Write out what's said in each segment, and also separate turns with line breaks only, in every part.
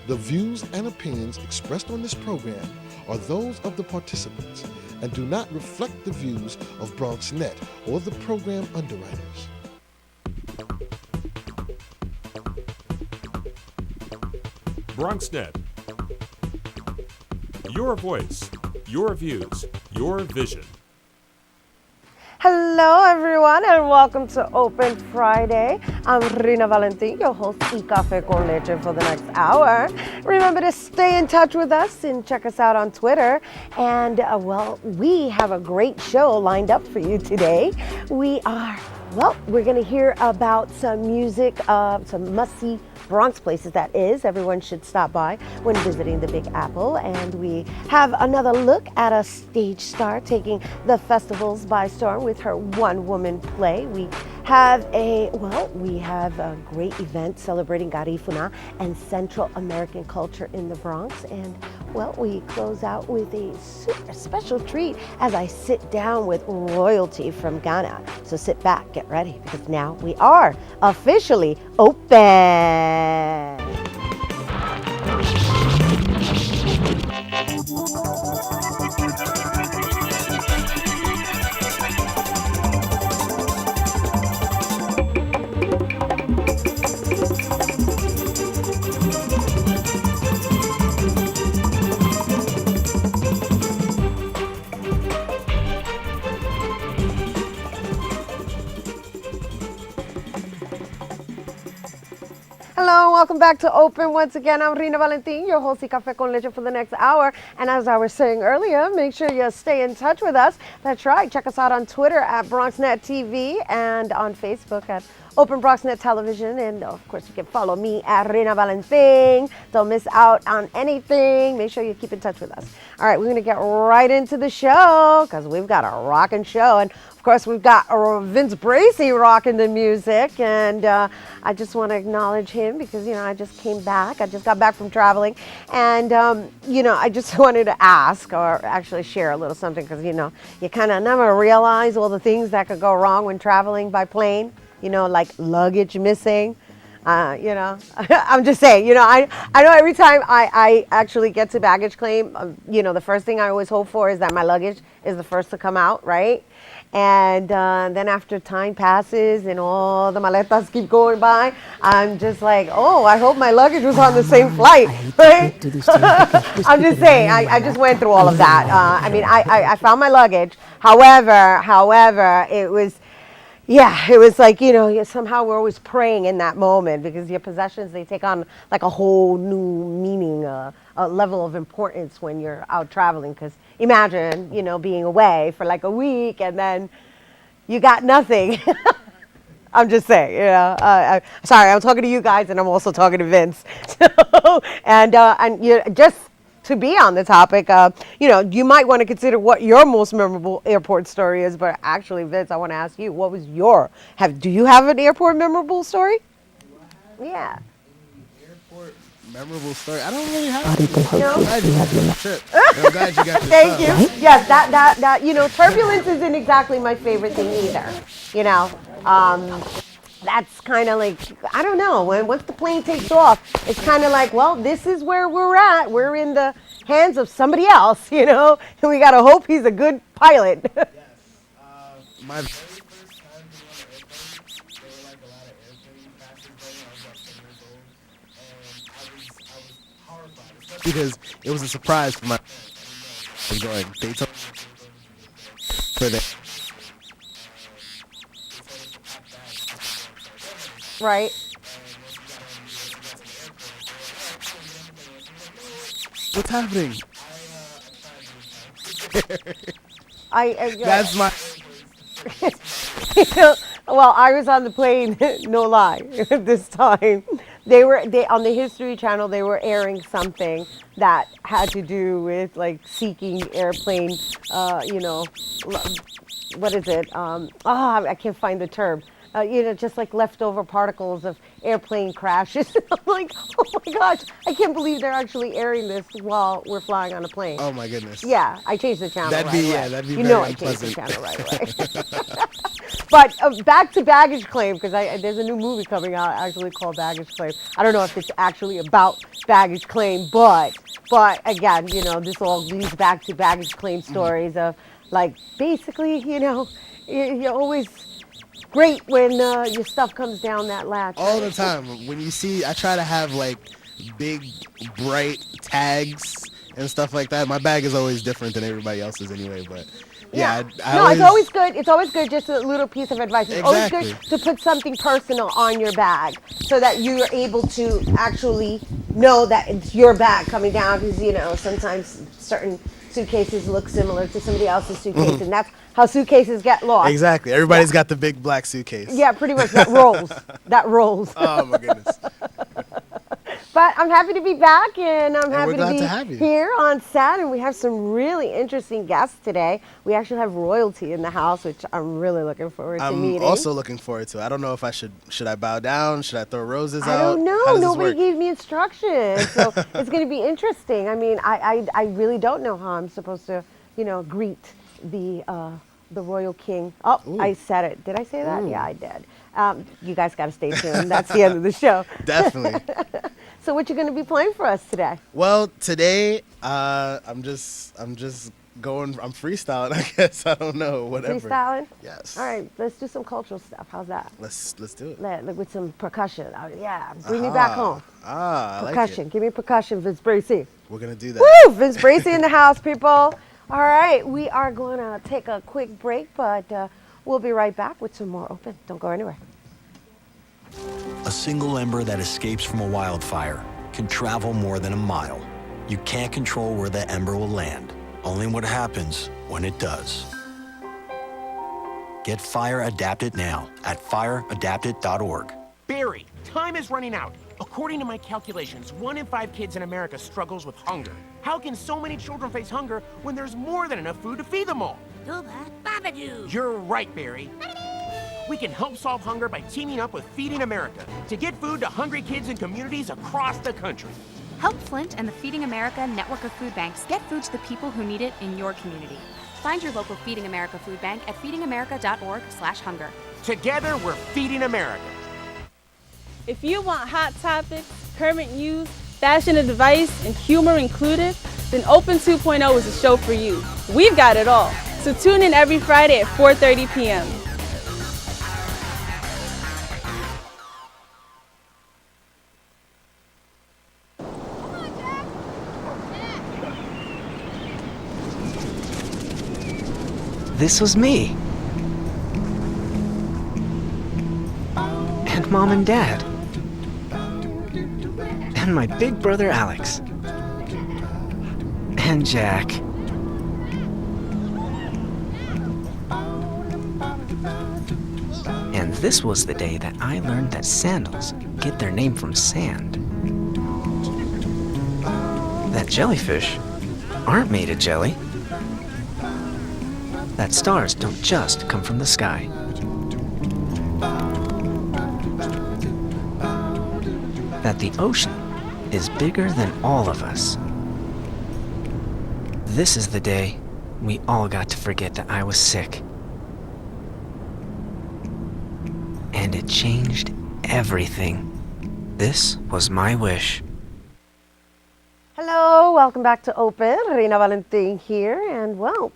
The views and opinions expressed on this program are those of the participants and do not reflect the views of BronxNet or the program underwriters.
BronxNet. Your voice, your views, your vision.
Hello, everyone, and welcome to Open Friday. I'm Rina Valentin, your host, Y Café con Leche, for the next hour. Remember to stay in touch with us and check us out on Twitter. And, we have a great show lined up for you today. We're going to hear about some music, some must-see Bronx places, that is. Everyone should stop by when visiting the Big Apple. And we have another look at a stage star taking the festivals by storm with her one-woman play. We have a great event celebrating Garifuna and Central American culture in the Bronx. And, we close out with a super special treat as I sit down with royalty from Ghana. So sit back, get ready, because now we are officially open. Hello, welcome back to Open. Once again, I'm Rina Valentin, your host, Y Café con Leche, for the next hour. And as I was saying earlier, make sure you stay in touch with us. That's right. Check us out on Twitter at BronxNet TV and on Facebook at Open BronxNet Television. And of course, you can follow me at Rina Valentin. Don't miss out on anything. Make sure you keep in touch with us. All right, we're going to get right into the show because we've got a rocking show. And of course, we've got Vince Bracey rocking the music. And I just want to acknowledge him because, I just came back. I just got back from traveling. And, I just wanted to ask or actually share a little something because, you kind of never realize all the things that could go wrong when traveling by plane, like luggage missing. I'm just saying, I know every time I actually get to baggage claim, the first thing I always hope for is that my luggage is the first to come out, right? And then after time passes and all the maletas keep going by, I'm just like, oh, I hope my luggage was on the same flight, right? I'm just saying, I just went through all of that. I found my luggage. However, it was... Yeah, it was like, somehow we're always praying in that moment because your possessions, they take on like a whole new meaning, a level of importance when you're out traveling. Because imagine, being away for like a week and then you got nothing. I'm just saying, sorry, I'm talking to you guys and I'm also talking to Vince. And just to be on the topic, you might want to consider what your most memorable airport story is. But actually, Vince, I want to ask you, what was do you have an airport memorable story? Yeah.
Airport memorable story? I don't really have
No?
I'm glad you got your trip. I'm glad you got your
Thank you. Yes, that, turbulence isn't exactly my favorite thing either, That's kind of like, I don't know, once the plane takes off, it's kind of like, well, this is where we're at. We're in the hands of somebody else, and we got to hope he's a good pilot.
Yes. My very first time being on an airplane, there were like a lot of airplane passengers going. I was about 10 years old, and I was horrified, especially because it was a surprise for my I was going. They told me for the
Right.
What's happening?
That's
my...
Well, I was on the plane, no lie, this time. They on the History Channel, they were airing something that had to do with like seeking airplane, what is it? I can't find the term. Just like leftover particles of airplane crashes. I'm like, oh my gosh, I can't believe they're actually airing this while we're flying on a plane.
Oh my goodness.
Yeah, I changed the channel
That'd
right
be
away.
yeah, that'd be
you
very
know I
unpleasant.
changed the channel right away. But back to baggage claim, because there's a new movie coming out actually called Baggage Claim. I don't know if it's actually about baggage claim, but again, you know, this all leads back to baggage claim stories of, like, basically, you know, you're always great when your stuff comes down that latch.
All the time. When you see, I try to have like big, bright tags and stuff like that. My bag is always different than everybody else's anyway, but yeah.
It's always good. It's always good. Just a little piece of advice. It's always
Exactly.
good to put something personal on your bag so that you're able to actually know that it's your bag coming down. Because, you know, sometimes certain suitcases look similar to somebody else's suitcase, and that's how suitcases get lost.
Exactly. Everybody's got the big black suitcase.
Yeah, pretty much. That rolls. That rolls.
Oh my goodness.
But I'm happy to be back, and I'm happy
we're glad
to
to have
be
you.
here on set, and we have some really interesting guests today. We actually have royalty in the house, which I'm really looking forward to meeting.
I'm also looking forward to it. I don't know if I should I bow down? Should I throw roses out?
I don't know.
How does this
Nobody
work?
gave me instructions, so it's going to be interesting. I mean, I really don't know how I'm supposed to, you know, greet the royal king. Oh,
Ooh.
I said it. Did I say that?
Ooh.
Yeah, I did. You guys got to stay tuned. That's the end of the show.
Definitely.
So what you going to be playing for us today?
Well, today I'm just going. I'm freestyling. I guess I don't know. Whatever.
Freestyling?
Yes.
All right, let's do some cultural stuff. How's that?
Let's do it.
Like with some percussion. Yeah, bring me back home.
I like
Percussion.
it.
Give me percussion, Vince Bracey.
We're gonna do that.
Woo! Vince Bracey in the house, people. All right, we are going to take a quick break, but we'll be right back with some more Open. Don't go anywhere.
A single ember that escapes from a wildfire can travel more than a mile. You can't control where the ember will land, only what happens when it does. Get Fire Adapted now at fireadapted.org.
Barry, time is running out. According to my calculations, 1 in 5 kids in America struggles with hunger. How can so many children face hunger when there's more than enough food to feed them all? You're right, Barry. We can help solve hunger by teaming up with Feeding America to get food to hungry kids in communities across the country.
Help Flint and the Feeding America network of food banks get food to the people who need it in your community. Find your local Feeding America food bank at feedingamerica.org/hunger.
Together, we're Feeding America.
If you want hot topics, current news, fashion advice, and humor included, then Open 2.0 is a show for you. We've got it all. So tune in every Friday at 4:30 p.m.
This was me. And Mom and Dad. And my big brother Alex. And Jack. And this was the day that I learned that sandals get their name from sand. That jellyfish aren't made of jelly. That stars don't just come from the sky. That the ocean is bigger than all of us. This is the day we all got to forget that I was sick. And it changed everything. This was my wish.
Hello, welcome back to Open. Reina Valentin here, and well,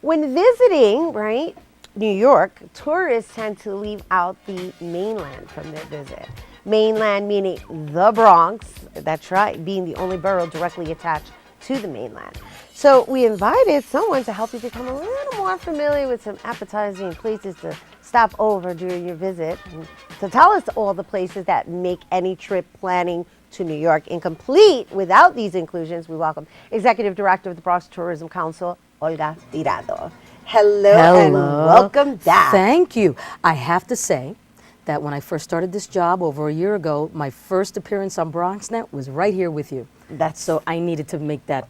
when visiting, right, New York, tourists tend to leave out the mainland from their visit. Mainland meaning the Bronx, that's right, being the only borough directly attached to the mainland. So we invited someone to help you become a little more familiar with some appetizing places to stop over during your visit, and to tell us all the places that make any trip planning to New York incomplete without these inclusions. We welcome Executive Director of the Bronx Tourism Council, Olga Tirado. Hello, and welcome back.
Thank you. I have to say that when I first started this job over a year ago, my first appearance on BronxNet was right here with you. So I needed to make that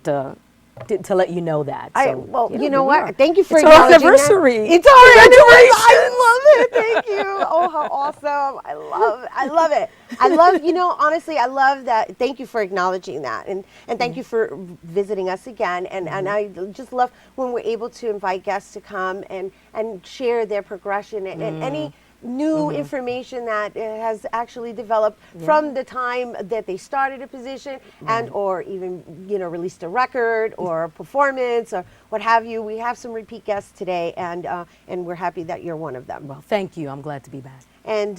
to let you know that.
Well, you know
we
what?
are.
Thank you for
It's our
acknowledging
anniversary.
that. It's our anniversary. I love it. Thank you. Oh, how awesome. I love it. I love, honestly, I love that. Thank you for acknowledging that. And thank you for visiting us again. And I just love when we're able to invite guests to come and share their progression and any new information that has actually developed from the time that they started a position and or even released a record or a performance or what have you. We have some repeat guests today, and we're happy that you're one of them.
Well, thank you. I'm glad to be back.
And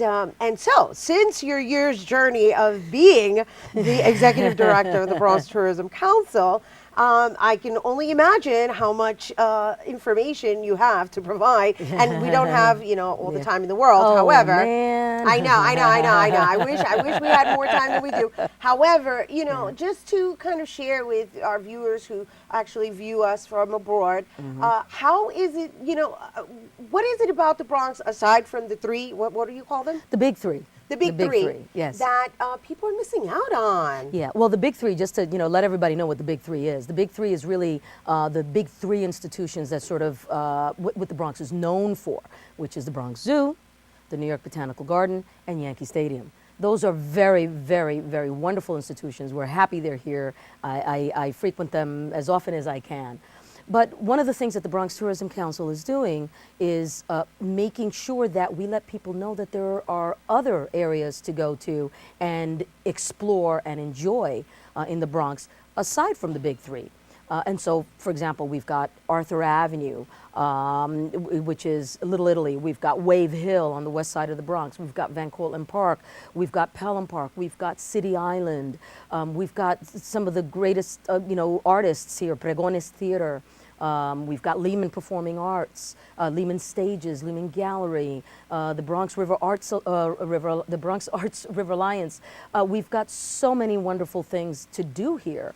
so, since your year's journey of being the executive director of the Bronx Tourism Council, I can only imagine how much information you have to provide, and we don't have all the time in the world.
Oh,
However,
man.
I know. I wish we had more time than we do. However, just to kind of share with our viewers who actually view us from abroad, how is it? What is it about the Bronx aside from the three? What do you call them?
The big three.
The big three,
yes.
That people are missing out on.
Yeah, well, the big three, just to let everybody know what the big three is. The big three is really the big three institutions that sort of what the Bronx is known for, which is the Bronx Zoo, the New York Botanical Garden, and Yankee Stadium. Those are very, very, very wonderful institutions. We're happy they're here. I frequent them as often as I can. But one of the things that the Bronx Tourism Council is doing is making sure that we let people know that there are other areas to go to and explore and enjoy in the Bronx, aside from the big three. And so, for example, we've got Arthur Avenue, which is Little Italy. We've got Wave Hill on the west side of the Bronx. We've got Van Cortlandt Park. We've got Pelham Park. We've got City Island. We've got some of the greatest, artists here, Pregones Theater. We've got Lehman Performing Arts, Lehman Stages, Lehman Gallery, the Bronx River Arts, the Bronx Arts River Alliance. We've got so many wonderful things to do here.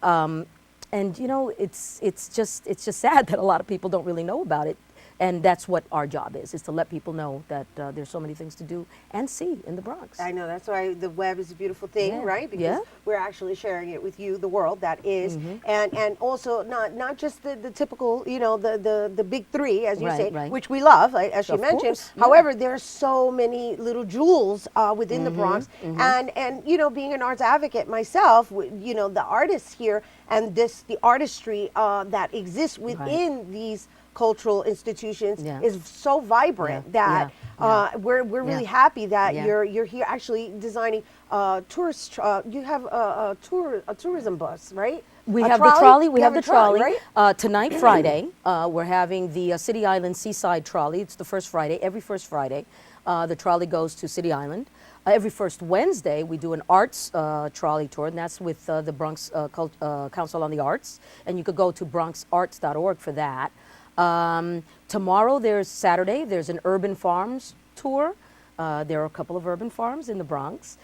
And it's just sad that a lot of people don't really know about it. And that's what our job is to let people know that there's so many things to do and see in the Bronx.
I know, that's why the web is a beautiful thing, right? Because we're actually sharing it with you, the world, that is. And also not just the typical, the big three, as you say, which we love, as you mentioned. However, there are so many little jewels within the Bronx. And being an arts advocate myself, the artists here and the artistry that exists within these cultural institutions is so vibrant that we're really happy that you're here actually designing tourist. You have a tourism bus, right?
We have the trolley. We have the trolley.
Right?
Tonight, Friday, we're having the City Island Seaside Trolley. It's the first Friday. Every first Friday, the trolley goes to City Island. Every first Wednesday, we do an arts trolley tour, and that's with the Bronx Council on the Arts. And you could go to bronxarts.org for that. Tomorrow, Saturday, there's an urban farms tour. There are a couple of urban farms in the Bronx.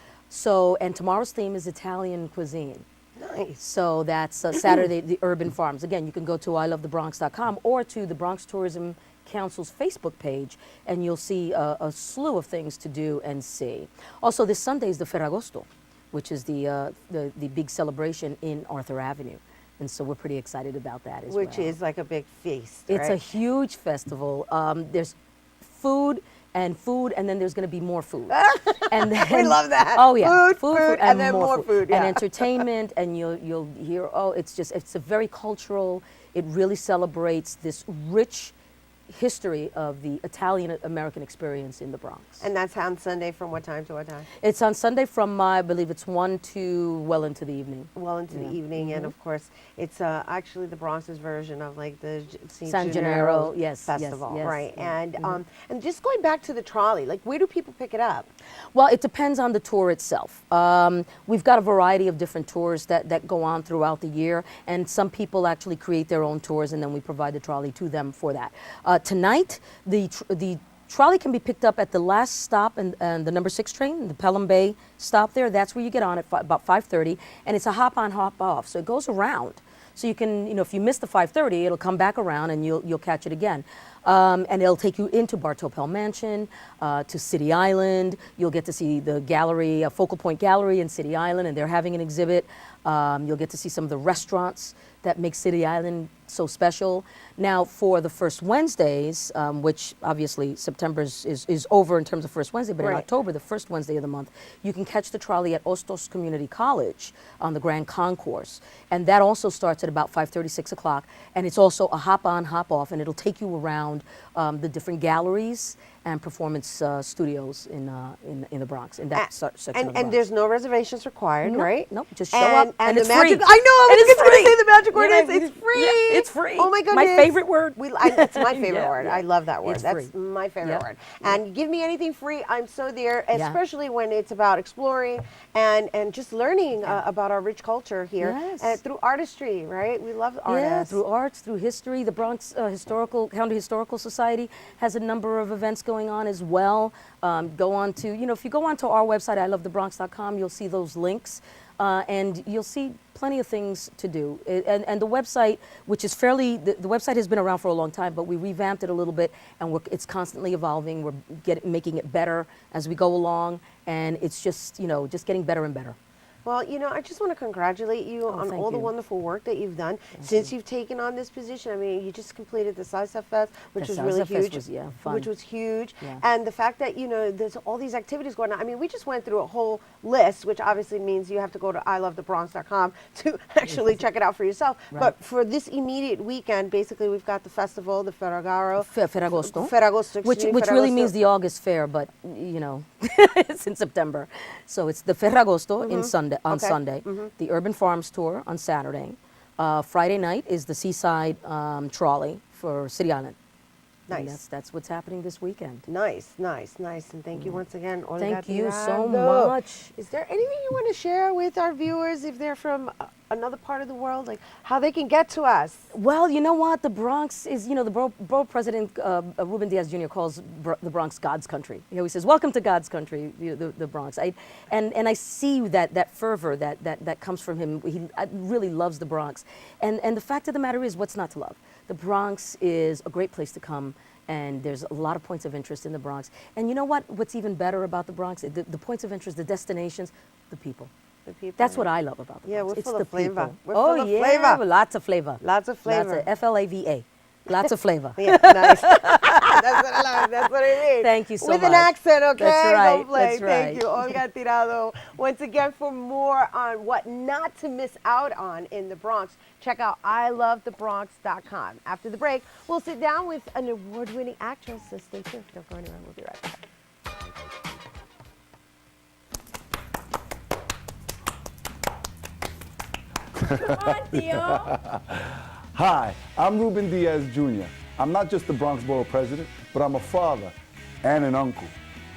And tomorrow's theme is Italian cuisine.
Nice.
So that's Saturday, the urban farms. Again, you can go to ilovethebronx.com or to the Bronx Tourism Council's Facebook page, and you'll see a slew of things to do and see. Also, this Sunday is the Ferragosto, which is the big celebration in Arthur Avenue. And so we're pretty excited about that as well.
Which is like a big feast,
It's
right?
a huge festival. There's food, and then there's going to be more food. And then,
we love that.
Oh yeah,
food, and then more food.
And entertainment, and you'll hear. It's a very cultural. It really celebrates this rich history of the Italian-American experience in the Bronx.
And that's on Sunday from what time to what time?
It's on Sunday from, I believe it's 1 to well into the evening.
Well into the evening, and of course, it's actually the Bronx's version of like the
San Gennaro
festival, right? And
Mm-hmm.
just going back to the trolley, like where do people pick it up?
Well, it depends on the tour itself. We've got a variety of different tours that go on throughout the year, and some people actually create their own tours, and then we provide the trolley to them for that. Tonight, the trolley can be picked up at the last stop and the number 6 train, the Pelham Bay stop there. That's where you get on at about 5:30, and it's a hop on, hop off. So it goes around. So you can, if you miss the 5:30, it'll come back around and you'll catch it again. And it'll take you into Bartopel Mansion, to City Island. You'll get to see the gallery, Focal Point Gallery in City Island, and they're having an exhibit. You'll get to see some of the restaurants that makes City Island so special. Now, for the first Wednesdays, which obviously September is over in terms of first Wednesday, but in October, the first Wednesday of the month, you can catch the trolley at Ostos Community College on the Grand Concourse. And that also starts at about 5:30, 6 o'clock. And it's also a hop on, hop off, and it'll take you around the different galleries and performance studios in the Bronx, in that section of the Bronx.
And there's no reservations required, right?
Nope, just show up, and it's
magic,
free.
I know, I was
going
going to say the magic word is it's free.
Yeah, it's free.
Oh my goodness.
My favorite word.
It's my favorite word. I love that word.
It's
That's
free.
my favorite word. And give me anything free, I'm so there,
Yeah.
especially when it's about exploring and just learning about our rich culture here.
Yes.
Through artistry, right? We love artists.
Yeah, through arts, through history. The Bronx County Historical Society has a number of events going on as well. Go on to, if you go on to our website, ilovethebronx.com, you'll see those links. And you'll see plenty of things to do. And the website, which is fairly, the website has been around for a long time, but we revamped it a little bit, and it's constantly evolving. We're making it better as we go along, and it's just, just getting better and better.
Well, I just want to congratulate you on all the wonderful work that you've done since you've taken on this position. I mean, you just completed the Salsa Fest, which was really huge.
Fun.
Which was huge.
Yeah.
And the fact that, there's all these activities going on. I mean, we just went through a whole list, which obviously means you have to go to ilovethebronx.com to actually check it out for yourself.
Right.
But for this immediate weekend, basically, we've got the festival, the Ferragosto.
Ferragosto, which really means the August Fair, but, it's in September. So it's the Ferragosto on Sunday, the Urban Farms Tour on Saturday. Friday night is the Seaside Trolley for City Island.
Nice.
And that's what's happening this weekend.
Nice. And thank you once again, Olga.
Thank you so
Tirado.
much.
Is there anything you want to share with our viewers if they're from another part of the world, like how they can get to us?
Well, you know what? The Bronx is, the borough president, Ruben Diaz Jr., calls the Bronx God's country. He always says, welcome to God's country, the Bronx. And I see that fervor that comes from him. He really loves the Bronx. And the fact of the matter is, what's not to love? The Bronx is a great place to come, and there's a lot of points of interest in the Bronx. And you know what? What's even better about the Bronx? The points of interest, the destinations, the people.
The people.
That's what I love about the Bronx.
Yeah, we're
it's
full
the
of flavor.
people.
We're full of flavor.
Lots of flavor.
Lots of flavor.
Lots of F-L-A-V-A. Lots of flavor.
Yeah, nice. That's what I love. That's what I mean.
Thank you so much.
With an accent, okay?
That's right.
Don't play.
That's right.
Thank you, Olga Tirado. Once again, for more on what not to miss out on in the Bronx, check out ilovethebronx.com. After the break, we'll sit down with an award-winning actress, so stay tuned. Don't go anywhere. We'll be right back.
Come on, Theo.
Hi, I'm Ruben Diaz Jr. I'm not just the Bronx Borough President, but I'm a father and an uncle.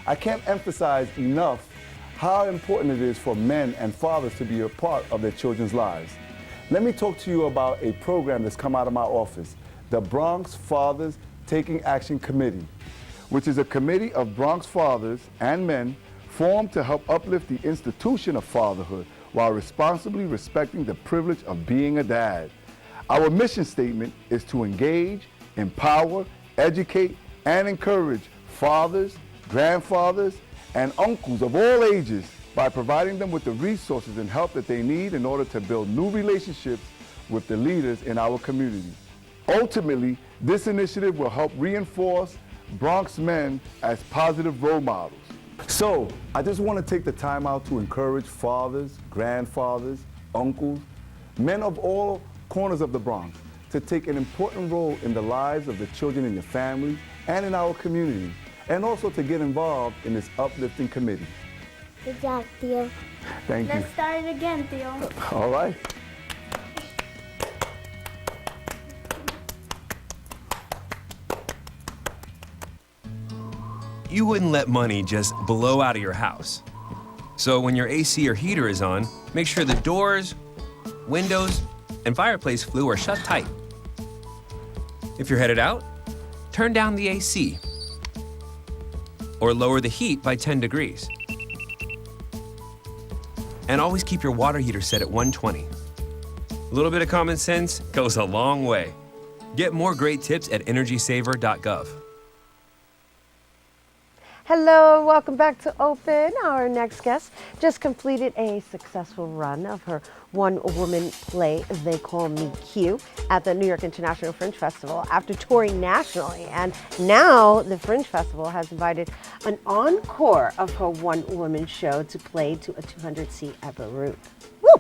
I can't emphasize enough how important it is for men and fathers to be a part of their children's lives. Let me talk to you about a program that's come out of my office, the Bronx Fathers Taking Action Committee, which is a committee of Bronx fathers and men formed to help uplift the institution of fatherhood while responsibly respecting the privilege of being a dad. Our mission statement is to engage, empower, educate, and encourage fathers, grandfathers, and uncles of all ages by providing them with the resources and help that they need in order to build new relationships with the leaders in our community. Ultimately, this initiative will help reinforce Bronx men as positive role models. So, I just want to take the time out to encourage fathers, grandfathers, uncles, men of all corners of the Bronx to take an important role in the lives of the children in your family and in our community, and also to get involved in this uplifting committee.
Good job, Theo.
Thank you.
Let's start it again, Theo.
All right.
You wouldn't let money just blow out of your house. So when your AC or heater is on, make sure the doors, windows, and fireplace flue are shut tight. If you're headed out, turn down the AC or lower the heat by 10 degrees. And always keep your water heater set at 120. A little bit of common sense goes a long way. Get more great tips at energysaver.gov.
Hello, welcome back to Open. Our next guest just completed a successful run of her one-woman play, They Call Me Q, at the New York International Fringe Festival after touring nationally. And now the Fringe Festival has invited an encore of her one-woman show to play to a 200-seat at Baruch. Woo!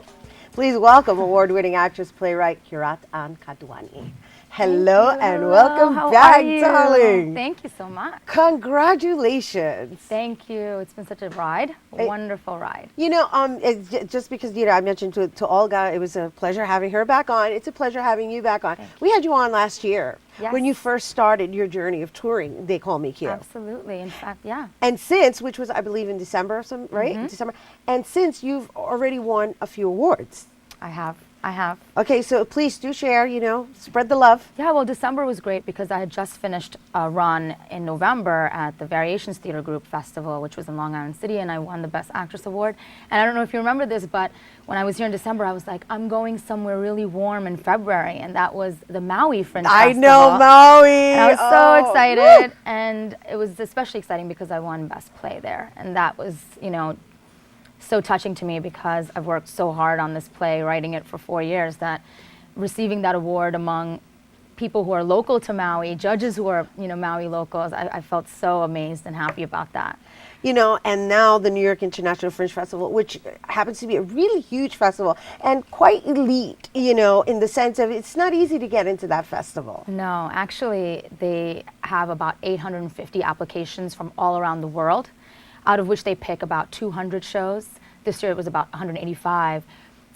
Please welcome award-winning actress, playwright Kirat Ann Kadwani. Hello and welcome back, darling.
Thank you so much.
Congratulations.
Thank you. It's been such a ride, a wonderful ride.
You know, just because, you know, I mentioned to Olga, it was a pleasure having her back on. It's a pleasure having you back on. We had you on last year when you first started your journey of touring, They Call Me Q.
Absolutely. In fact, yeah.
And since, which was, I believe, in December, right? December. And since you've already won a few awards.
I have. I have.
Okay, so please do share, you know, spread the love.
Yeah, well, December was great because I had just finished a run in November at the Variations Theater Group Festival, which was in Long Island City, and I won the Best Actress Award. And I don't know if you remember this, but when I was here in December, I was like, I'm going somewhere really warm in February, and that was the Maui Fringe Festival.
I know, Maui!
And I was so excited, and it was especially exciting because I won Best Play there, and that was, you know, so touching to me because I've worked so hard on this play, writing it for 4 years, that receiving that award among people who are local to Maui, judges who are, you know, Maui locals, I felt so amazed and happy about that.
You know, and now the New York International Fringe Festival, which happens to be a really huge festival and quite elite, you know, in the sense of it's not easy to get into that festival.
No, actually, they have about 850 applications from all around the world, out of which they pick about 200 shows. This year it was about 185,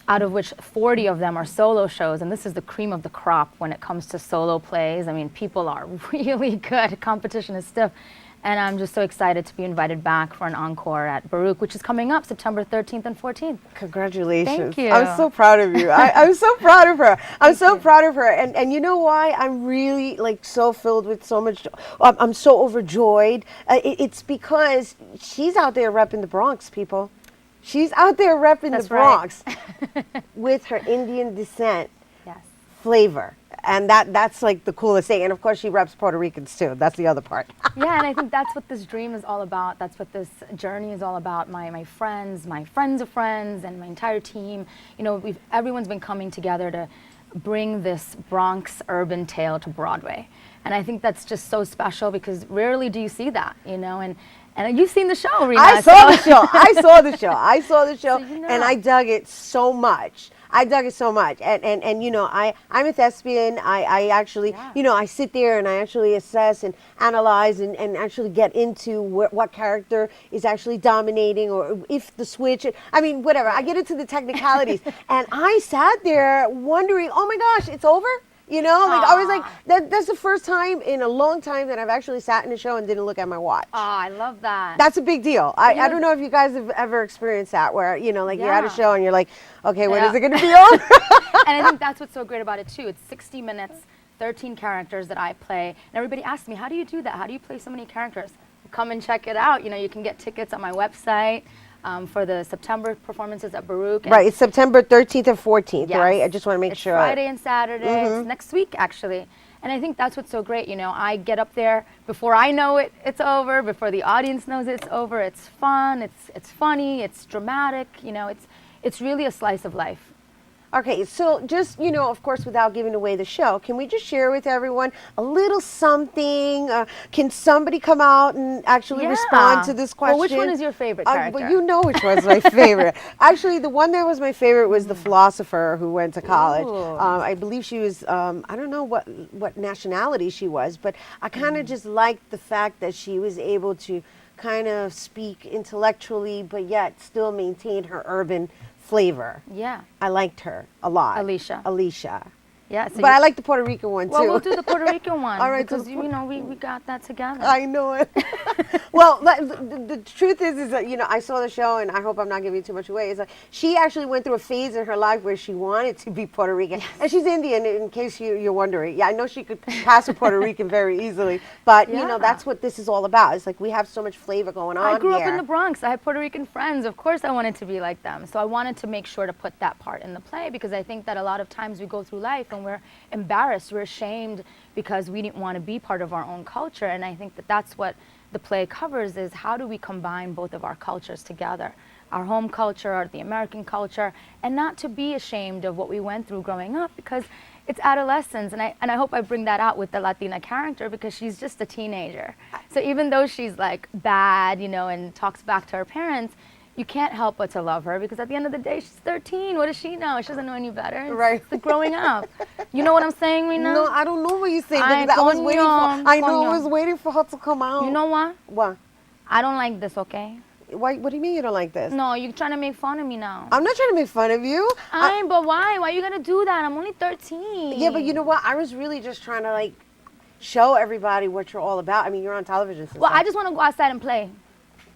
out of which 40 of them are solo shows, and this is the cream of the crop when it comes to solo plays. I mean, people are really good. Competition is stiff. And I'm just so excited to be invited back for an encore at Baruch, which is coming up September 13th and 14th.
Congratulations.
Thank you.
I'm so proud of you. I'm so proud of her. I'm so proud of her. And you know why I'm really like so filled with so much, I'm so overjoyed. It's because she's out there repping the Bronx, people. She's out there repping the Bronx with her Indian descent flavor. And that's like the coolest thing. And of course she reps Puerto Ricans too. That's the other part.
Yeah, and I think that's what this dream is all about. That's what this journey is all about. My friends of friends, and my entire team. You know, everyone's been coming together to bring this Bronx urban tale to Broadway. And I think that's just so special because rarely do you see that, you know, and you've seen the show, Rena.
I saw the show. I saw the show. I saw the show,
So you know.
and I dug it so much. I dug it so much. And you know, I'm a thespian. I actually, you know, I sit there and I actually assess and analyze and actually get into what character is actually dominating, or if the switch, I mean, whatever. I get into the technicalities. And I sat there wondering, oh my gosh, it's over? You know, like I was like, that's the first time in a long time that I've actually sat in a show and didn't look at my watch.
Oh, I love that.
That's a big deal. I don't know if you guys have ever experienced that, where, you know, like you're at a show and you're like, okay, when is it going to be over?
And I think that's what's so great about it too. It's 60 minutes, 13 characters that I play. And everybody asks me, how do you do that? How do you play so many characters? Come and check it out. You know, you can get tickets on my website. For the September performances at Baruch.
Right, it's September 13th and 14th,
Yes.
right? I just want to make sure.
Friday and Saturday. It's next week, actually. And I think that's what's so great. You know, I get up there before I know it's over, before the audience knows it's over. It's fun, it's funny, it's dramatic. You know, it's really a slice of life.
Okay, so just, you know, of course, without giving away the show, can we just share with everyone a little something? Can somebody come out and actually respond to this question?
Well, which one is your favorite character?
Well, you know which one's my favorite. Actually, the one that was my favorite was the philosopher who went to college. I believe she was, I don't know what nationality she was, but I kind of just liked the fact that she was able to kind of speak intellectually, but yet still maintain her urban flavor.
Yeah.
I liked her a lot.
Alicia. Yeah. So
but I like the Puerto Rican one too.
Well, we'll do the Puerto Rican one.
All right.
Because, you know, we got that together.
I know it. Well, the truth is that, you know, I saw the show, and I hope I'm not giving too much away. It's like she actually went through a phase in her life where she wanted to be Puerto Rican. And she's Indian, in case you're wondering. Yeah, I know she could pass a Puerto Rican very easily. But, you know, that's what this is all about. It's like we have so much flavor going on here.
I grew up in the Bronx. I had Puerto Rican friends. Of course I wanted to be like them. So I wanted to make sure to put that part in the play, because I think that a lot of times we go through life and we're embarrassed, we're ashamed because we didn't want to be part of our own culture. And I think that that's what the play covers is how do we combine both of our cultures together, our home culture, the American culture, and not to be ashamed of what we went through growing up, because it's adolescence, and I hope I bring that out with the Latina character, because she's just a teenager. So even though she's like bad, you know, and talks back to her parents, you can't help but to love her, because at the end of the day, she's 13. What does she know? She doesn't know any better. It's the growing up. You know what I'm saying, Rina?
No, I don't know what you're saying.
Ay,
Because I was waiting for. I know I
coño.
was waiting for her to come out.
You know what?
What?
I don't like this, okay?
Why? What do you mean you don't like this?
No, you're trying to make fun of me now.
I'm not trying to make fun of you.
But why? Why you gonna do that? I'm only 13.
Yeah, but you know what? I was really just trying to like show everybody what you're all about. I mean, you're on television.
Well, I just want to go outside and play.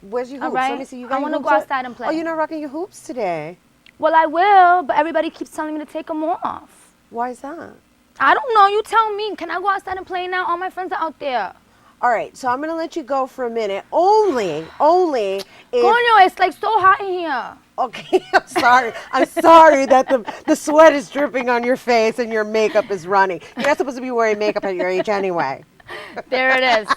Where's your
All
hoops?
right?
Let me see. You got
I
your
want to go
hoops up?
outside and play.
Oh, you're not rocking your hoops today.
Well, I will, but everybody keeps telling me to take them off.
Why is that?
I don't know. You tell me. Can I go outside and play now? All my friends are out there.
All right, so I'm gonna let you go for a minute. Only if.
Coño, it's like so hot in here.
Okay, I'm sorry. I'm sorry that the sweat is dripping on your face and your makeup is running. You're not supposed to be wearing makeup at your age anyway.
There it is.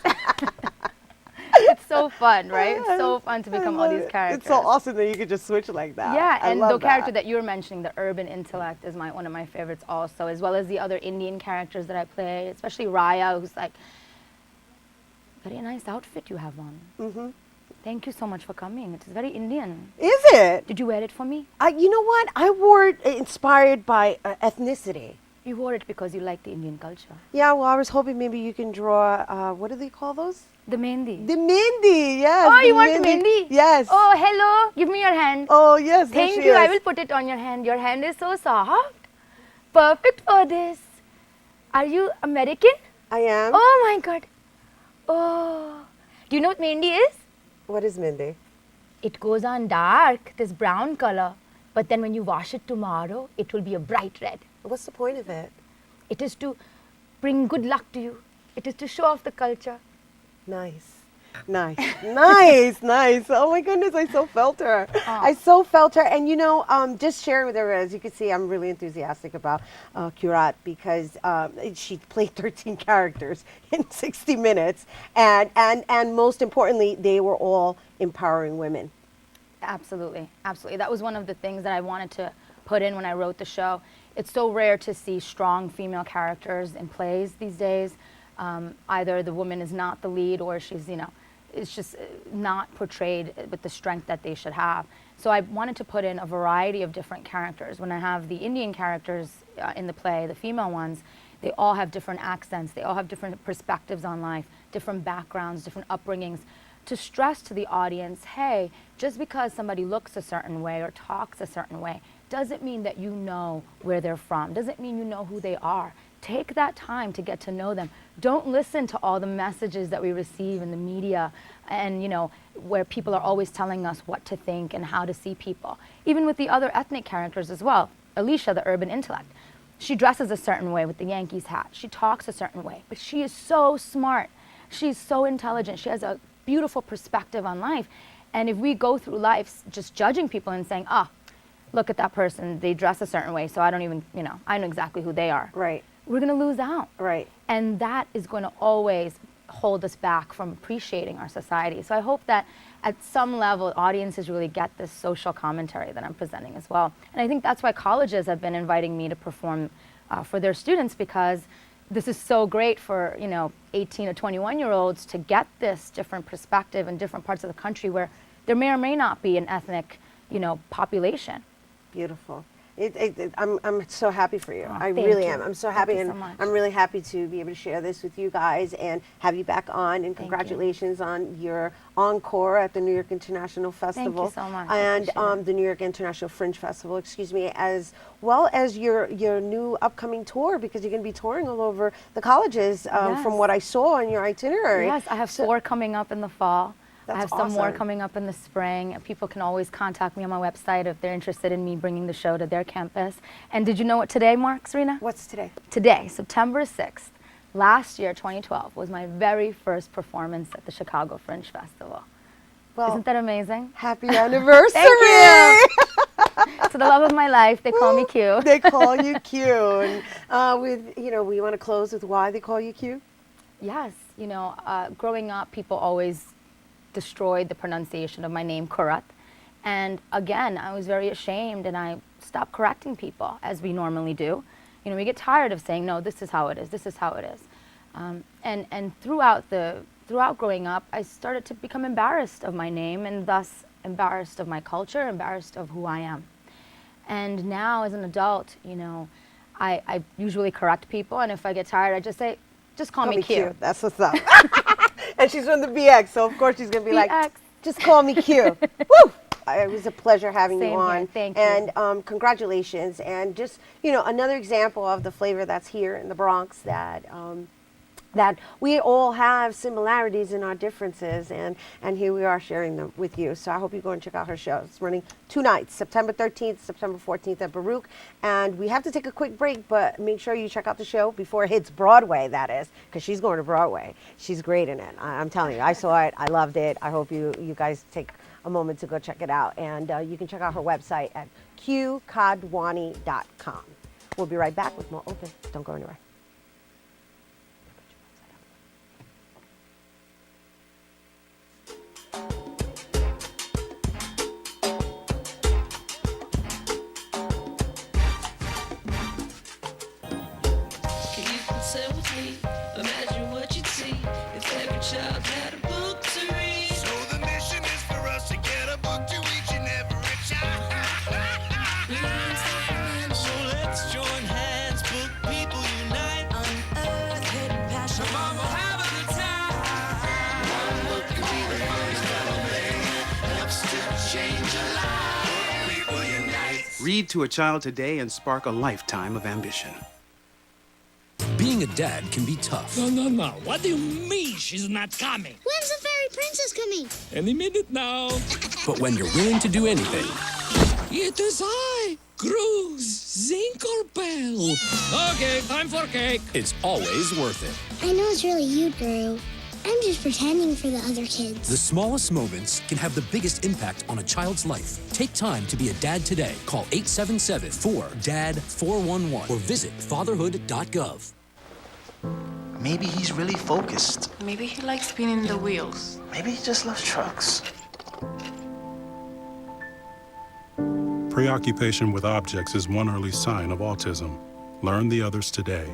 It's so fun, right? It's so fun to become all these characters.
It's so awesome that you could just switch like that.
Yeah,
I
and
love
the character
that
that you were mentioning, the urban intellect, is one of my favorites also, as well as the other Indian characters that I play, especially Raya, who's like, very nice outfit you have on.
Mm-hmm.
Thank you so much for coming. It is very Indian.
Is it?
Did you wear it for me?
You know what? I wore it inspired by ethnicity.
You wore it because you like the Indian culture.
Yeah, well, I was hoping maybe you can draw, what do they call those?
The mehndi.
The mehndi, yes.
Oh, you want the mehndi?
Yes.
Oh, hello. Give me your hand.
Oh, yes.
Thank you. I will put it on your hand. Your hand is so soft. Perfect for this. Are you American?
I am.
Oh, my God. Oh. Do you know what mehndi is?
What is mehndi?
It goes on dark, this brown color. But then when you wash it tomorrow, it will be a bright red.
What's the point of it?
It is to bring good luck to you. It is to show off the culture.
Nice. Nice. Oh my goodness, I so felt her.
Oh.
I so felt her. And you know, just sharing with her, as you can see, I'm really enthusiastic about Kurat, because she played 13 characters in 60 minutes. And most importantly, they were all empowering women.
Absolutely. That was one of the things that I wanted to put in when I wrote the show. It's so rare to see strong female characters in plays these days. Either the woman is not the lead, or she's, it's just not portrayed with the strength that they should have. So I wanted to put in a variety of different characters. When I have the Indian characters in the play, the female ones, they all have different accents, they all have different perspectives on life, different backgrounds, different upbringings, to stress to the audience, hey, just because somebody looks a certain way or talks a certain way doesn't mean that you know where they're from, doesn't mean you know who they are. Take that time to get to know them. Don't listen to all the messages that we receive in the media and, where people are always telling us what to think and how to see people. Even with the other ethnic characters as well. Alicia, the urban intellect, she dresses a certain way with the Yankees hat. She talks a certain way, but she is so smart. She's so intelligent. She has a beautiful perspective on life. And if we go through life just judging people and saying, look at that person, they dress a certain way, so I don't even, I know exactly who they are.
Right.
We're going to lose out.
Right.
And that is going to always hold us back from appreciating our society. So I hope that at some level, audiences really get this social commentary that I'm presenting as well. And I think that's why colleges have been inviting me to perform for their students, because this is so great for, 18 or 21-year-olds to get this different perspective in different parts of the country where there may or may not be an ethnic, population.
Beautiful. I'm so happy for you. I
thank
really
you.
am. I'm so happy,
Thank you
and
so much.
I'm really happy to be able to share this with you guys and have you back on. And congratulations on your encore at the New York International Festival.
so much.
And the New York International Fringe Festival, as well as your new upcoming tour, because you're going to be touring all over the colleges from what I saw on your itinerary.
Yes, I have 4 coming up in the fall. I
That's
have some more
awesome.
coming up in the spring. People can always contact me on my website if they're interested in me bringing the show to their campus. And did you know what today marks, Rena?
What's today?
Today, September 6th, last year, 2012, was my very first performance at the Chicago Fringe Festival.
Well,
isn't that amazing?
Happy anniversary!
Thank you! To the love of my life, they call me Q.
They call you Q. And we want to close with why they call you Q?
Yes. You know, growing up, people always destroyed the pronunciation of my name, Kurat. And again, I was very ashamed, and I stopped correcting people as we normally do. You know, we get tired of saying, no, this is how it is, this is how it is. And throughout growing up, I started to become embarrassed of my name, and thus embarrassed of my culture, embarrassed of who I am. And now as an adult, you know, I usually correct people, and if I get tired, I just say, just call me Q.
That's what's up. And she's from the BX, so of course she's going to be like, just call me Q. Woo! It was a pleasure having you on.
Here. Thank you.
And congratulations. And just, you know, another example of the flavor that's here in the Bronx, that that we all have similarities in our differences, and here we are sharing them with you. So I hope you go and check out her show. It's running 2 nights, September 13th, September 14th at Baruch. And we have to take a quick break, but make sure you check out the show before it hits Broadway, that is, because she's going to Broadway. She's great in it. I'm telling you, I saw it, I loved it. I hope you guys take a moment to go check it out. And you can check out her website at qkadwani.com. We'll be right back with more Open. Don't go anywhere.
Imagine what you'd see if every child had a book to read. So the mission is for us to get a book to each and every child. So let's join hands, book people unite. Unearth hidden passion. Come on, we'll have a good time. One book can be the first thing helps to change a life. Book people unite.
Read to a child today and spark a lifetime of ambition.
Being a dad can be tough.
No. What do you mean she's not coming?
When's the fairy princess coming?
Any minute now.
But when you're willing to do anything,
It is I, Cruz Zinkelpel. Okay, time for cake.
it's always worth it.
I know it's really you, Guru. I'm just pretending for the other kids.
The smallest moments can have the biggest impact on a child's life. Take time to be a dad today. Call 877-4DAD-411 or visit fatherhood.gov.
Maybe he's really focused.
Maybe he likes spinning the wheels.
Maybe he just loves trucks.
Preoccupation with objects is one early sign of autism. Learn the others today.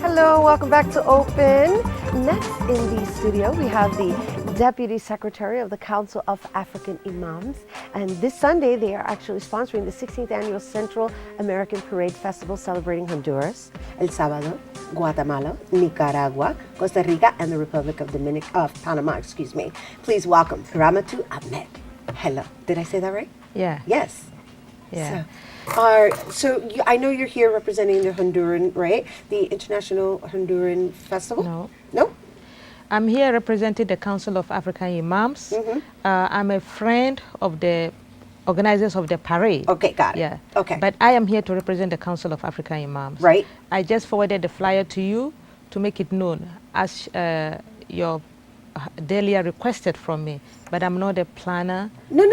Hello, welcome back to Open. Next in the studio, we have the Deputy Secretary of the Council of African Imams. And this Sunday, they are actually sponsoring the 16th Annual Central American Parade Festival celebrating Honduras, El Salvador, Guatemala, Nicaragua, Costa Rica, and the Republic of Panama. Please welcome Ramatu Ahmed. Hello. Did I say that right?
Yeah.
Yes.
Yeah.
I know you're here representing the Honduran, right? The International Honduran Festival?
No.
No?
I'm here representing the Council of African Imams. I'm a friend of the organizers of the parade.
Okay, got it.
Yeah.
Okay.
But I am here to represent the Council of African Imams.
Right.
I just forwarded the flyer to you to make it known as your Delia requested from me, but I'm not a planner.
No.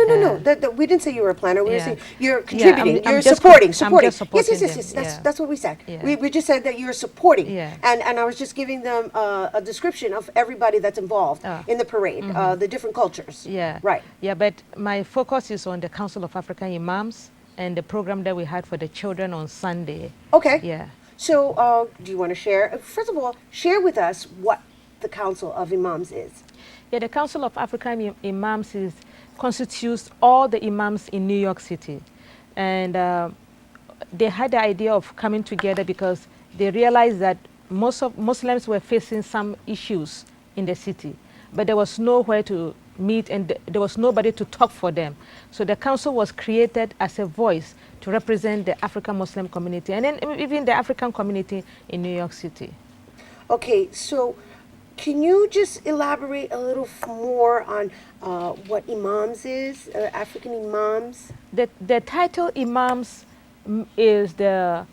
We didn't say you were a planner. We were saying you're
Yeah,
contributing.
I'm
you're
just
supporting.
I'm just supporting
Yes.
them, yeah.
That's what we said.
Yeah.
We just said that you're supporting.
Yeah.
And I was just giving them a description of everybody that's involved in the parade, the different cultures.
Yeah.
Right.
Yeah, but my focus is on the Council of African Imams and the program that we had for the children on Sunday.
Okay.
Yeah.
So, do you want to share? First of all, share with us what the Council of Imams is.
Yeah, the Council of African Imams constitutes all the imams in New York City. And they had the idea of coming together because they realized that most of Muslims were facing some issues in the city, but there was nowhere to meet and there was nobody to talk for them. So the council was created as a voice to represent the African Muslim community and then even the African community in New York City.
Okay, so can you just elaborate a little more on what imams is, African imams?
The title imams is the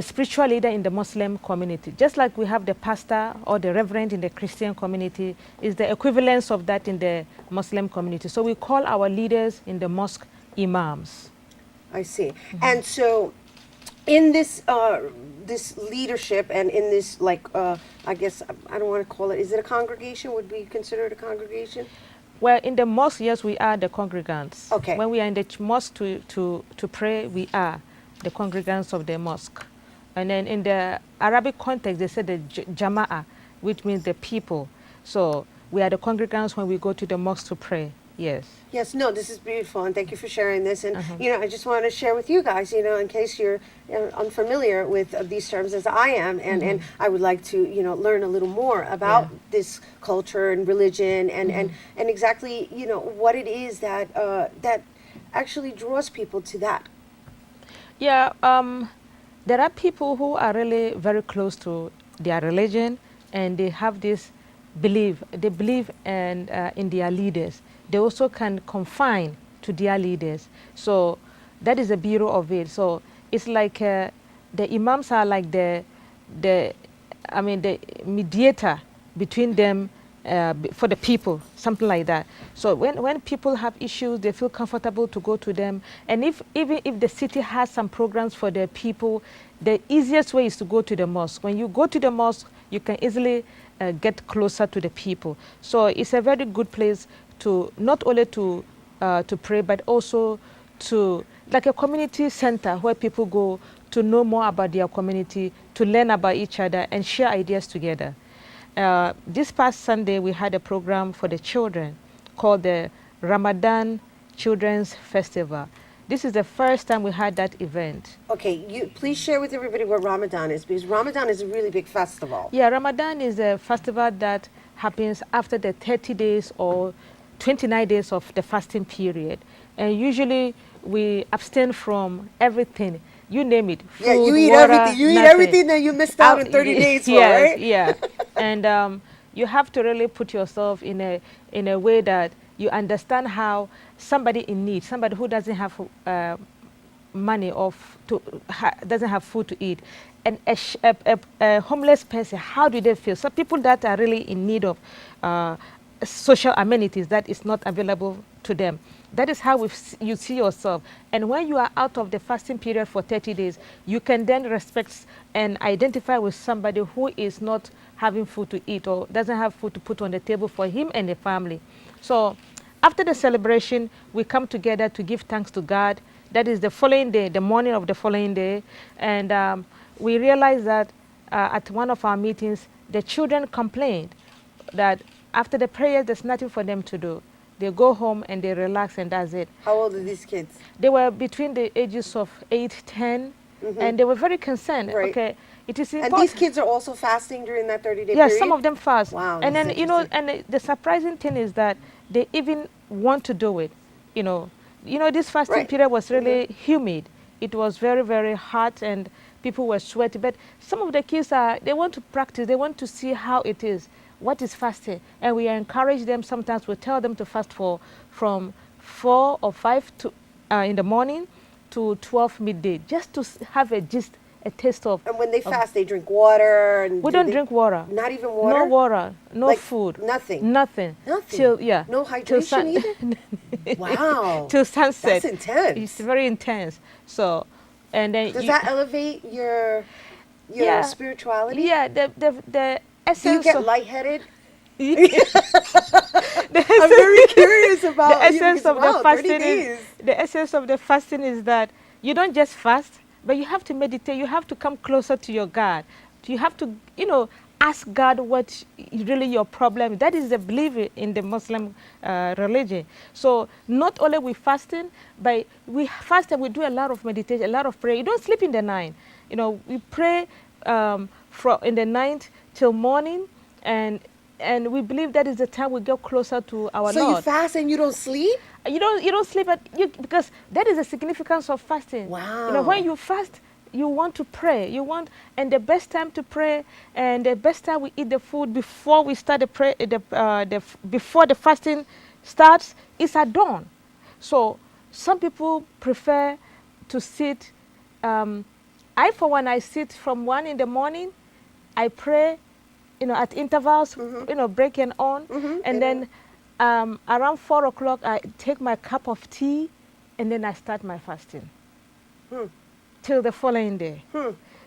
spiritual leader in the Muslim community. Just like we have the pastor or the reverend in the Christian community, is the equivalence of that in the Muslim community. So we call our leaders in the mosque imams.
I see. And so in this this leadership and in this, like, I guess, I don't want to call it, is it a congregation? Would we consider it a congregation?
Well, in the mosque, yes, we are the congregants.
Okay.
When we are in the mosque to pray, we are the congregants of the mosque. And then in the Arabic context, they say the jama'ah, which means the people. So we are the congregants when we go to the mosque to pray, yes.
Yes, no, this is beautiful, and thank you for sharing this. And, you know, I just want to share with you guys, you know, in case you're unfamiliar with these terms as I am, and I would like to, you know, learn a little more about this culture and religion and exactly, you know, what it is that, that actually draws people to that.
Yeah, there are people who are really very close to their religion, and they have this belief. They believe in their leaders. They also can confine to their leaders. So that is the beauty of it. So it's like the imams are like the mediator between them for the people, something like that. So when people have issues, they feel comfortable to go to them. And even if the city has some programs for their people, the easiest way is to go to the mosque. When you go to the mosque, you can easily get closer to the people. So it's a very good place to not only to pray, but also to, like a community center where people go to know more about their community, to learn about each other and share ideas together. This past Sunday, we had a program for the children called the Ramadan Children's Festival. This is the first time we had that event.
Okay, you please share with everybody what Ramadan is, because Ramadan is a really big festival.
Yeah, Ramadan is a festival that happens after the 30 days or 29 days of the fasting period. And usually we abstain from everything. You name it. Food,
yeah, you eat
water,
everything. You
nothing.
eat everything that you missed out in 30 days for,
yes,
right?
Yeah. And you have to really put yourself in a way that you understand how somebody in need, somebody who doesn't have money or doesn't have food to eat, and a homeless person, how do they feel? So people that are really in need of social amenities that is not available to them. That is how you see yourself. And when you are out of the fasting period for 30 days, you can then respect and identify with somebody who is not having food to eat or doesn't have food to put on the table for him and the family. So after the celebration, we come together to give thanks to God. That is the following day, the morning of the following day. And we realized that at one of our meetings, the children complained that after the prayer, there's nothing for them to do. They go home and they relax and that's it.
How old are these kids?
They were between the ages of 8, 10, and they were very concerned.
Right.
Okay, it is important.
And these kids are also fasting during that 30-day period?
Yes, some of them fast.
Wow.
And then, you know, and the surprising thing is that they even want to do it. You know, this fasting period was really humid. It was very, very hot and people were sweaty. But some of the kids, they want to practice. They want to see how it is. What is fasting? And we encourage them. Sometimes we tell them to fast from 4 or 5 in the morning to 12 midday, just to have a gist a taste of.
And when they fast, they drink water. And
We don't drink water.
Not even water.
No water. No
Like,
food.
Nothing.
Nothing.
Nothing.
Till yeah.
No hydration either. Wow.
Till sunset.
That's intense.
It's very intense. So, and then
does that elevate your
yeah,
spirituality?
Yeah. The essence.
Do you get
of,
lightheaded?
I'm
very curious about
the essence of the
30
fasting.
days.
The essence of the fasting is that you don't just fast, but you have to meditate. You have to come closer to your God. You have to, ask God what really your problem. That is the belief in the Muslim religion. So not only we fasting, but we fast and we do a lot of meditation, a lot of prayer. You don't sleep in the night. We pray from in the night till morning, and we believe that is the time we get closer to our Lord.
So you fast and you don't sleep?
You don't sleep because that is the significance of fasting.
Wow.
When you fast, you want to pray. And the best time to pray, and the best time we eat the food before we start before the fasting starts is at dawn. So some people prefer to sit. I, for one, I sit from 1 in the morning. I pray, at intervals, breaking on, and then around 4 o'clock, I take my cup of tea, and then I start my fasting till the following day.